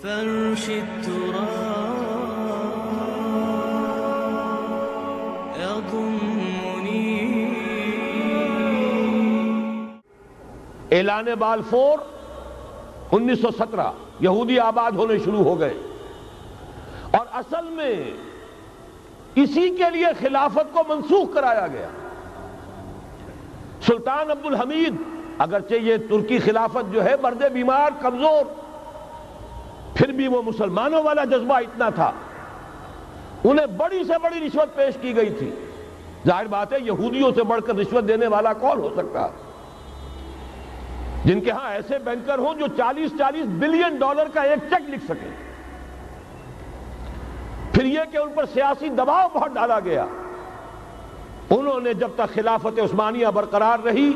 فرش التراب يضمني. اعلان بالفور 1917 یہودی آباد ہونے شروع ہو گئے، اور اصل میں اسی کے لیے خلافت کو منسوخ کرایا گیا. سلطان عبد الحمید، اگرچہ یہ ترکی خلافت جو ہے مرد بیمار کمزور، پھر بھی وہ مسلمانوں والا جذبہ اتنا تھا، انہیں بڑی سے بڑی رشوت پیش کی گئی تھی. ظاہر بات ہے یہودیوں سے بڑھ کر رشوت دینے والا کون ہو سکتا، جن کے ہاں ایسے بینکر ہوں جو 40 بلین ڈالر کا ایک چیک لکھ سکیں. پھر یہ کہ ان پر سیاسی دباؤ بہت ڈالا گیا. انہوں نے جب تک خلافت عثمانیہ برقرار رہی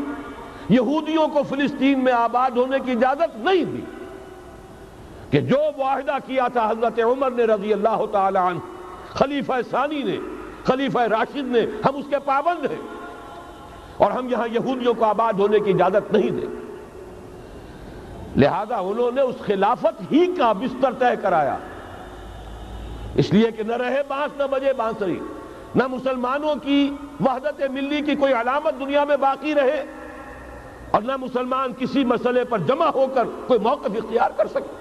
یہودیوں کو فلسطین میں آباد ہونے کی اجازت نہیں دی، کہ جو معاہدہ کیا تھا حضرت عمر نے رضی اللہ تعالی عنہ، خلیفہ ثانی نے، خلیفہ راشد نے، ہم اس کے پابند ہیں اور ہم یہاں یہودیوں کو آباد ہونے کی اجازت نہیں دیں. لہذا انہوں نے اس خلافت ہی کا بستر طے کرایا، اس لیے کہ نہ رہے بانس نہ بجے بانسری، نہ مسلمانوں کی وحدت ملی کی کوئی علامت دنیا میں باقی رہے، اور نہ مسلمان کسی مسئلے پر جمع ہو کر کوئی موقف اختیار کر سکے.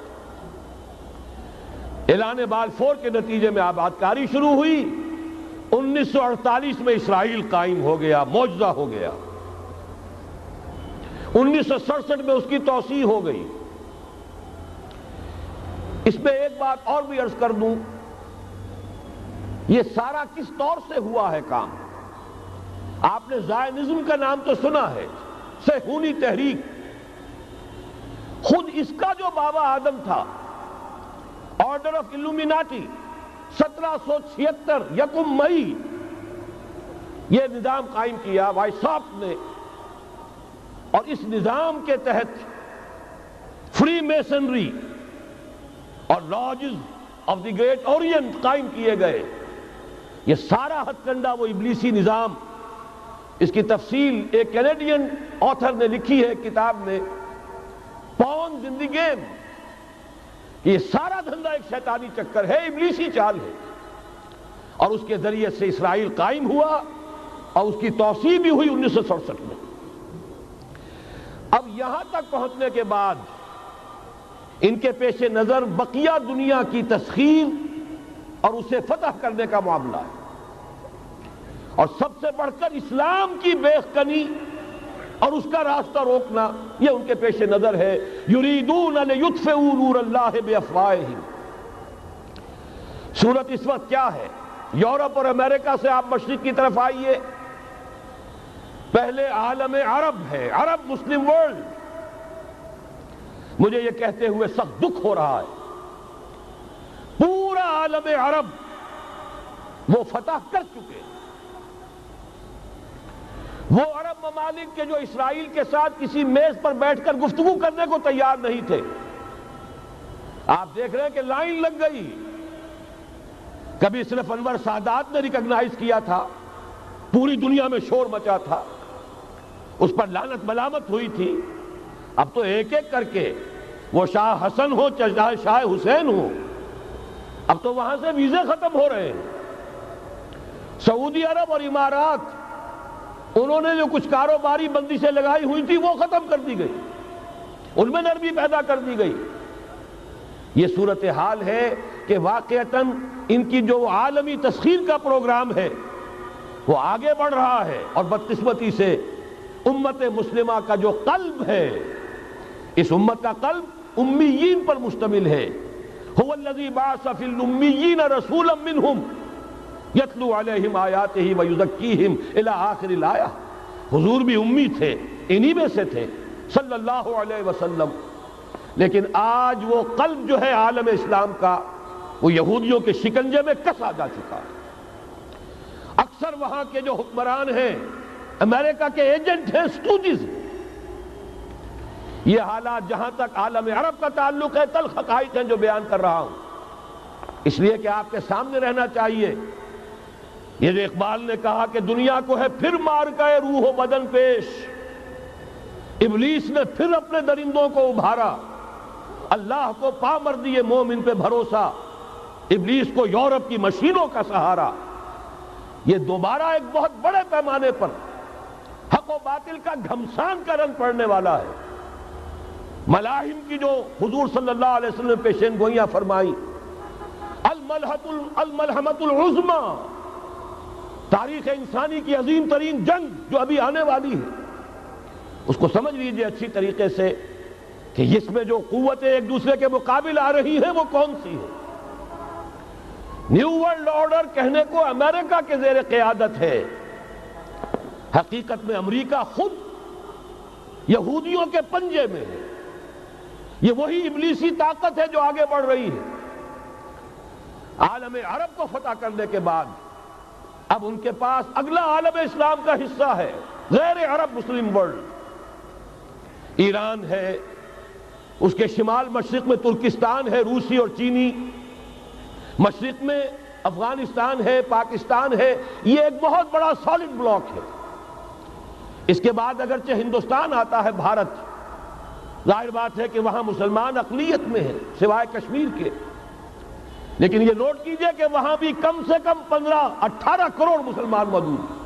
اعلان بالفور کے نتیجے میں آباد کاری شروع ہوئی. 1948 میں اسرائیل قائم ہو گیا، معجزہ ہو گیا. 1967 میں اس کی توسیع ہو گئی. اس میں ایک بات اور بھی عرض کر دوں، یہ سارا کس طور سے ہوا ہے کام؟ آپ نے زائنزم کا نام تو سنا ہے، صہیونی تحریک. خود اس کا جو بابا آدم تھا، آرڈر آف الومیناٹی، 1776 یکم مئی یہ نظام قائم کیا وائساپ نے، اور اس نظام کے تحت فری میسنری اور lodges of the great Orient قائم کیے گئے. یہ سارا ہتھ کنڈا وہ ابلیسی نظام، اس کی تفصیل ایک کینیڈین آتھر نے لکھی ہے کتاب میں، پاونز ان دی گیم. یہ سارا دھندا ایک شیطانی چکر ہے، ابلیسی چال ہے، اور اس کے ذریعے سے اسرائیل قائم ہوا اور اس کی توسیع بھی ہوئی 1967 میں. اب یہاں تک پہنچنے کے بعد ان کے پیش نظر بقیہ دنیا کی تسخیر اور اسے فتح کرنے کا معاملہ ہے، اور سب سے بڑھ کر اسلام کی بیخکنی اور اس کا راستہ روکنا یہ ان کے پیش نظر ہے. یریدون لیطفئوا نور اللہ بافواہہم. صورت اس وقت کیا ہے؟ یورپ اور امریکہ سے آپ مشرق کی طرف آئیے، پہلے عالم عرب ہے، عرب مسلم ورلڈ. مجھے یہ کہتے ہوئے سخت دکھ ہو رہا ہے، پورا عالم عرب وہ فتح کر چکے. وہ عرب ممالک کے جو اسرائیل کے ساتھ کسی میز پر بیٹھ کر گفتگو کرنے کو تیار نہیں تھے، آپ دیکھ رہے ہیں کہ لائن لگ گئی. کبھی صرف انور سادات نے ریکگنائز کیا تھا، پوری دنیا میں شور مچا تھا، اس پر لعنت ملامت ہوئی تھی. اب تو ایک ایک کر کے وہ شاہ حسن ہو چاہے شاہ حسین ہو، اب تو وہاں سے ویزے ختم ہو رہے ہیں. سعودی عرب اور امارات، انہوں نے جو کچھ کاروباری بندشیں لگائی ہوئی تھی وہ ختم کر دی گئی، ان میں نرمی پیدا کر دی گئی. یہ صورتحال ہے کہ واقعتاً ان کی جو عالمی تسخیر کا پروگرام ہے وہ آگے بڑھ رہا ہے، اور بدقسمتی سے امت مسلمہ کا جو قلب ہے، اس امت کا قلب امیین پر مشتمل ہے. هو الذی بعث فی الامیین رسولا منہم یتلو علیہم آیاتہ ویزکیہم الی آخر الآیہ. حضور بھی امی تھے، انہی میں سے تھے صلی اللہ علیہ وسلم. لیکن آج وہ قلب جو ہے عالم اسلام کا، وہ یہودیوں کے شکنجے میں کسا جا چکا ہے. اکثر وہاں کے جو حکمران ہیں امریکہ کے ایجنٹ ہیں، سٹوجز. یہ حالات جہاں تک عالم عرب کا تعلق ہے تلخ حقائق ہیں جو بیان کر رہا ہوں، اس لیے کہ آپ کے سامنے رہنا چاہیے. یہ جو اقبال نے کہا کہ دنیا کو ہے پھر مار گئے روح و بدن پیش، ابلیس نے پھر اپنے درندوں کو ابھارا اللہ کو پامردی مومن پہ بھروسہ، ابلیس کو یورپ کی مشینوں کا سہارا، یہ دوبارہ ایک بہت بڑے پیمانے پر حق و باطل کا گھمسان کا رنگ پڑنے والا ہے۔ ملاحم کی جو حضور صلی اللہ علیہ وسلم نے پیشین گوئیاں فرمائی، الملحمۃ العظمیٰ، تاریخ انسانی کی عظیم ترین جنگ جو ابھی آنے والی ہے، اس کو سمجھ لیجئے اچھی طریقے سے کہ اس میں جو قوتیں ایک دوسرے کے مقابل آ رہی ہیں وہ کون سی ہیں۔ نیو ورلڈ آرڈر کہنے کو امریکہ کے زیر قیادت ہے، حقیقت میں امریکہ خود یہودیوں کے پنجے میں ہے۔ یہ وہی ابلیسی طاقت ہے جو آگے بڑھ رہی ہے۔ عالم عرب کو فتح کرنے کے بعد اب ان کے پاس اگلا عالم اسلام کا حصہ ہے، غیر عرب مسلم ورلڈ۔ ایران ہے، اس کے شمال مشرق میں ترکستان ہے، روسی اور چینی، مشرق میں افغانستان ہے، پاکستان ہے، یہ ایک بہت بڑا سالڈ بلاک ہے۔ اس کے بعد اگرچہ ہندوستان آتا ہے، بھارت، ظاہر بات ہے کہ وہاں مسلمان اقلیت میں ہیں سوائے کشمیر کے، لیکن یہ نوٹ کیجئے کہ وہاں بھی کم سے کم 15-18 کروڑ مسلمان موجود ہیں۔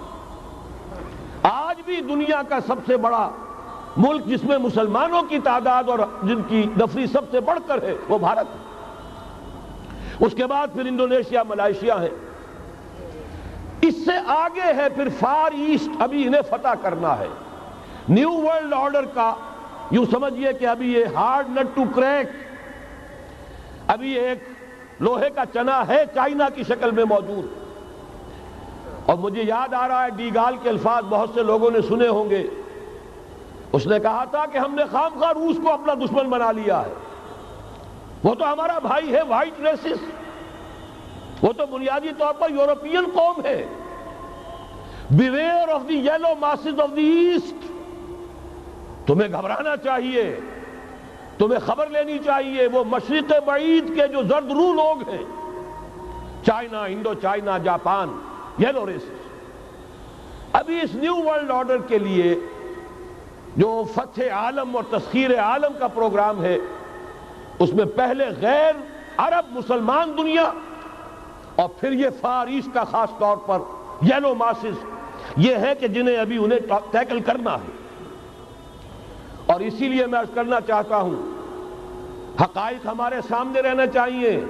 آج بھی دنیا کا سب سے بڑا ملک جس میں مسلمانوں کی تعداد اور جن کی نفری سب سے بڑھ کر ہے وہ بھارت ہے۔ اس کے بعد پھر انڈونیشیا، ملائیشیا ہے، اس سے آگے ہے پھر فار ایسٹ، ابھی انہیں فتح کرنا ہے۔ نیو ورلڈ آرڈر کا یوں سمجھئے کہ ابھی یہ ہارڈ نٹ ٹو کریک، ابھی ایک لوہے کا چنا ہے چائنا کی شکل میں موجود۔ اور مجھے یاد آ رہا ہے ڈی گال کے الفاظ بہت سے لوگوں نے سنے ہوں گے، اس نے کہا تھا کہ ہم نے خام خواہ روس کو اپنا دشمن بنا لیا ہے، وہ تو ہمارا بھائی ہے، وائٹ ریسس، وہ تو بنیادی طور پر یورپین قوم ہے۔ Beware of the yellow masses of the east, تمہیں گھبرانا چاہیے، تمہیں خبر لینی چاہیے، وہ مشرق بعید کے جو زرد رو لوگ ہیں، China, Indochina, Japan, yellow races. ابھی اس نیو ورلڈ آرڈر کے لیے جو فتح عالم اور تسخیر عالم کا پروگرام ہے، اس میں پہلے غیر عرب مسلمان دنیا اور پھر یہ فار ایسٹ کا خاص طور پر یلو ماسز، یہ ہے کہ جنہیں ابھی انہیں ٹیکل کرنا ہے۔ اور اسی لیے میں عرض کرنا چاہتا ہوں، حقائق ہمارے سامنے رہنا چاہیے۔